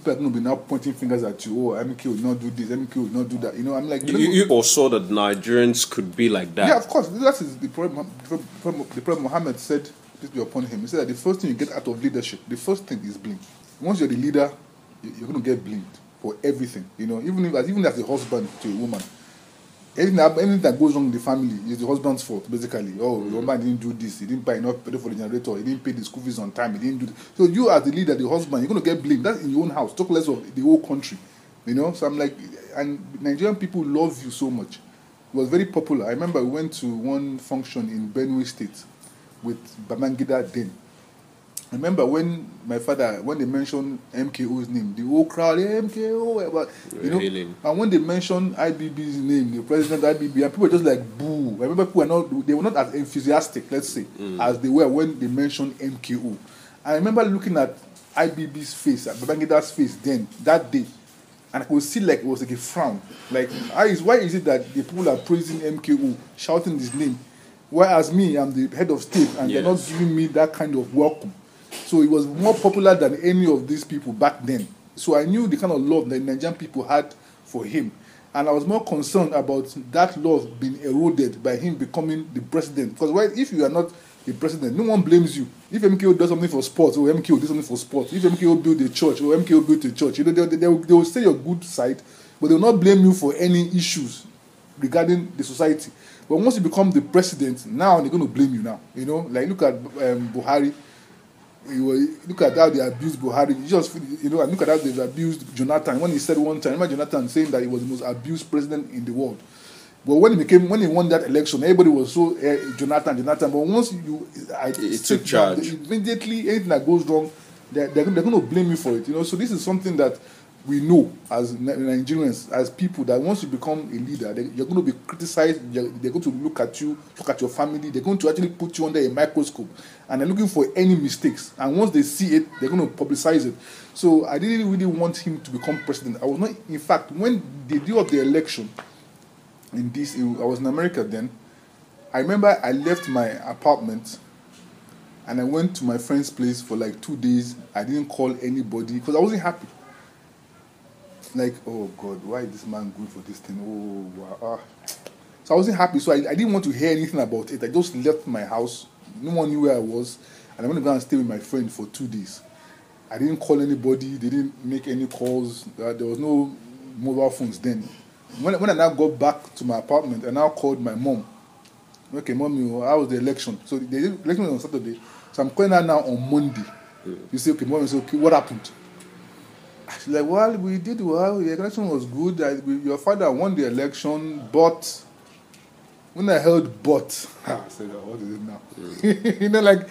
people are going to be now pointing fingers at you. Oh, MK will not do this, MK will not do that. You know, I'm like... You foresaw that Nigerians could be like that. Yeah, of course. That is the problem. The problem Mohammed said, peace be upon him. He said that the first thing you get out of leadership, the first thing is blame. Once you're the leader, you're going to get blamed for everything. You know, even as a husband to a woman, anything that goes wrong in the family is the husband's fault, basically. Oh, your man didn't do this, he didn't buy enough petrol for the generator, he didn't pay the school fees on time, he didn't do this. So you as the leader, the husband, you're going to get blamed. That's in your own house, talk less of the whole country. You know, so I'm like, and Nigerian people love you so much. It was very popular. I remember we went to one function in Benue State with Babangida then. I remember when they mentioned MKO's name, the whole crowd, MKO, you know, and when they mentioned IBB's name, the president of IBB, and people were just like, boo. I remember they were not as enthusiastic, let's say, as they were when they mentioned MKO. I remember looking at IBB's face, at Babangida's face then, that day, and I could see like it was like a frown. Like, why is it that the people are praising MKO, shouting his name, whereas me, I'm the head of state, and they're not giving me that kind of welcome. So it was more popular than any of these people back then. So I knew the kind of love that Nigerian people had for him. And I was more concerned about that love being eroded by him becoming the president. Because if you are not the president, no one blames you. If MKO does something for sports, or MKO does something for sports, if MKO build a church, or MKO built a church, you know, they will say your good side, but they will not blame you for any issues regarding the society. But once you become the president, now they're going to blame you now. You know, like look at Buhari. Look at how they abused Buhari. And look at how they've abused Jonathan. When he said one time, remember Jonathan saying that he was the most abused president in the world. But when he won that election, everybody was so Jonathan. But once it took charge, immediately anything that goes wrong, they're going to blame you for it. You know, so this is something that we know as Nigerians, as people, that once you become a leader, you're going to be criticized. They're going to look at you, look at your family. They're going to actually put you under a microscope, and they're looking for any mistakes. And once they see it, they're going to publicize it. So I didn't really want him to become president. I was not. In fact, when the day of the election, I was in America then. I remember I left my apartment, and I went to my friend's place for like 2 days. I didn't call anybody because I wasn't happy. Like, oh God, why is this man good for this thing? Oh, wow. So I wasn't happy. So I didn't want to hear anything about it. I just left my house. No one knew where I was. And I went to go and stay with my friend for 2 days. I didn't call anybody. They didn't make any calls. There was no mobile phones then. When I now got back to my apartment, I now called my mom. Okay, mommy, how was the election? So the election was on Saturday. So I'm calling her now on Monday. You say, okay, mommy, okay, what happened? She's like, well, we did well. The election was good. Your father won the election, but when I heard "but," I said, oh, what is it now? You know, like,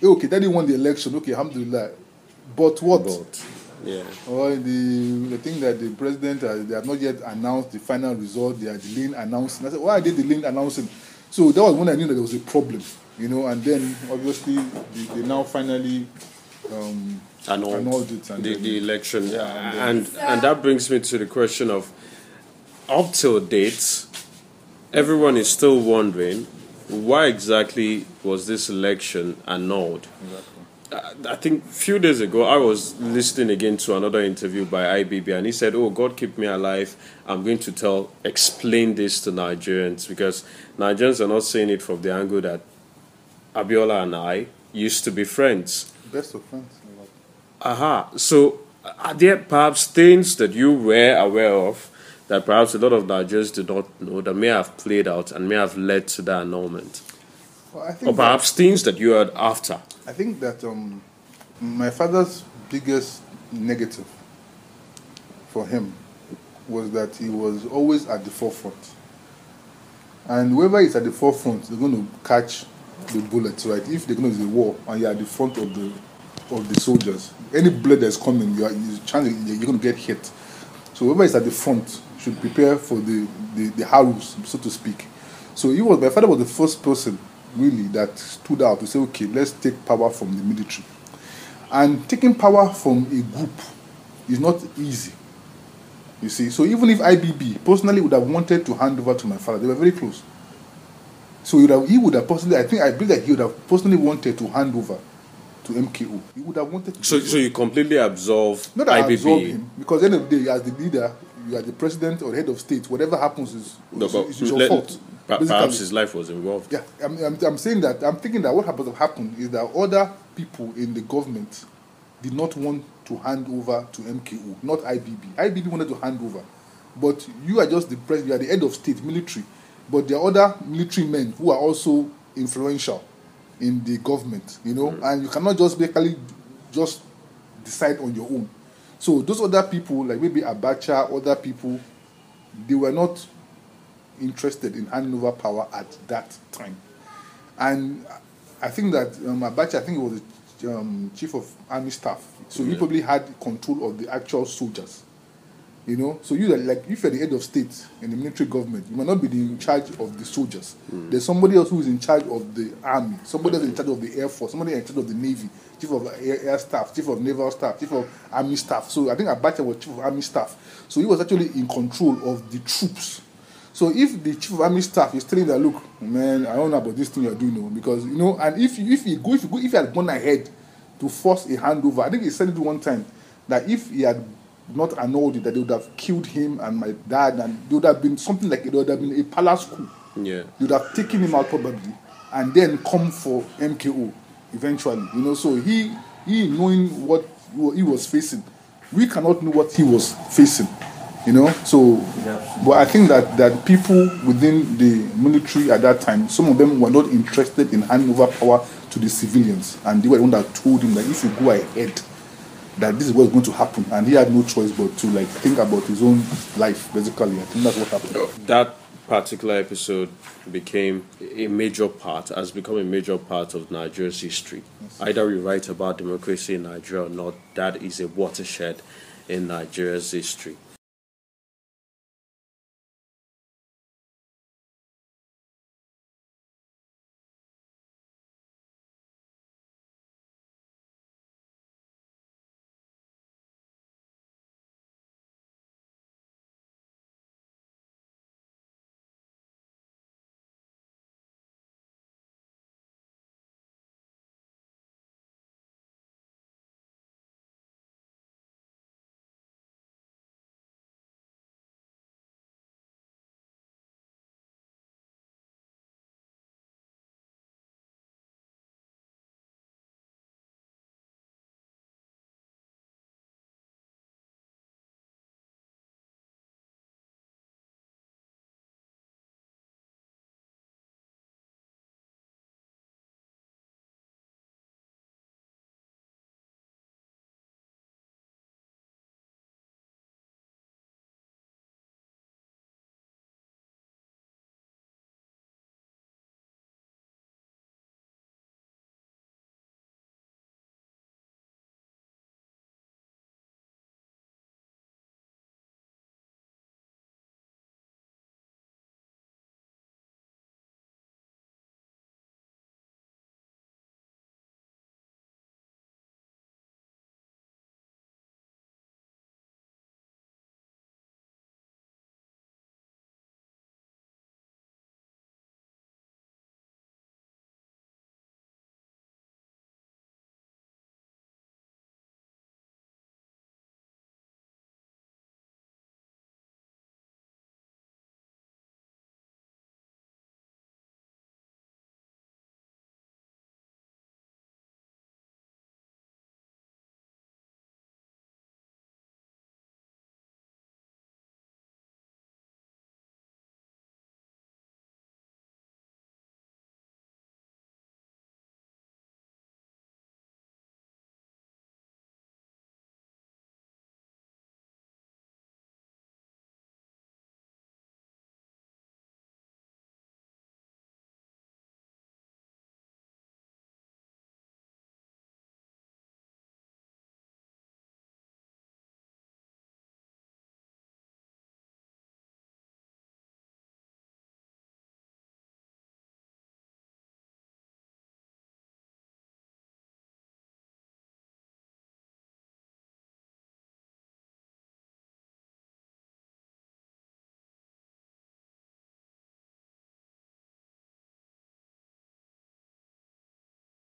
okay, daddy won the election. Okay, alhamdulillah. But what? But, yeah. Or the thing that the president, they have not yet announced the final result. They are delaying announcing. I said, why are they delaying announcing? So that was when I knew that there was a problem, you know. And then obviously they now finally annulled it. And the election. Yeah, and that brings me to the question of, up till date, everyone is still wondering why exactly was this election annulled. Exactly. I think a few days ago I was listening again to another interview by IBB, and he said, oh, God keep me alive, I'm going to explain this to Nigerians, because Nigerians are not saying it from the angle that Abiola and I used to be friends. Best of friends. So are there perhaps things that you were aware of that perhaps a lot of Nigerians do not know that may have played out and may have led to that annulment? Well, I think or perhaps things that you heard after? I think that my father's biggest negative for him was that he was always at the forefront. And whoever is at the forefront, they're going to catch the bullets, right? If they're going to do a war and you're at the front of the soldiers, any bullet that's coming, you're going to get hit. So whoever is at the front should prepare for the arrows, so to speak. So my father was the first person really that stood out to say, okay, let's take power from the military. And taking power from a group is not easy, you see. So even if IBB personally would have wanted to hand over to my father, they were very close. So he would have personally, I believe that he would have personally wanted to hand over to MKO. He would have wanted to. So you completely absolve not that IBB. Absolve him, because at the end of the day, as the leader, you are the president or the head of state. Whatever happens is your fault. Perhaps his life was involved. Yeah, I'm saying that. I'm thinking that what happened is that other people in the government did not want to hand over to MKO, not IBB. IBB wanted to hand over, but you are just the president. You are the head of state, military, but there are other military men who are also influential in the government, and you cannot just basically just decide on your own. So those other people, like maybe Abacha, other people, they were not interested in handing over power at that time. And I think that Abacha, I think he was the chief of army staff, so he probably had control of the actual soldiers. So you like if you're the head of state in the military government, you might not be in charge of the soldiers. There's somebody else who is in charge of the army, somebody else in charge of the air force, somebody in charge of the navy, chief of air staff, chief of naval staff, chief of army staff. So I think Abacha was chief of army staff. So he was actually in control of the troops. So if the chief of army staff is telling that, look, man, I don't know about this thing you're doing, because and if he had gone ahead to force a handover, I think he said it one time that if he had not annulled it, that they would have killed him and my dad, and there would have been something like it would have been a palace coup. Yeah, they would have taken him out probably, and then come for MKO eventually. So he knowing what he was facing, we cannot know what he was facing. So, but I think that people within the military at that time, some of them were not interested in handing over power to the civilians, and they were the one that told him that if you go ahead, that this is what's going to happen, and he had no choice but to think about his own life. Basically, I think that's what happened. That particular episode has become a major part of Nigeria's history. Yes. Either we write about democracy in Nigeria or not, that is a watershed in Nigeria's history.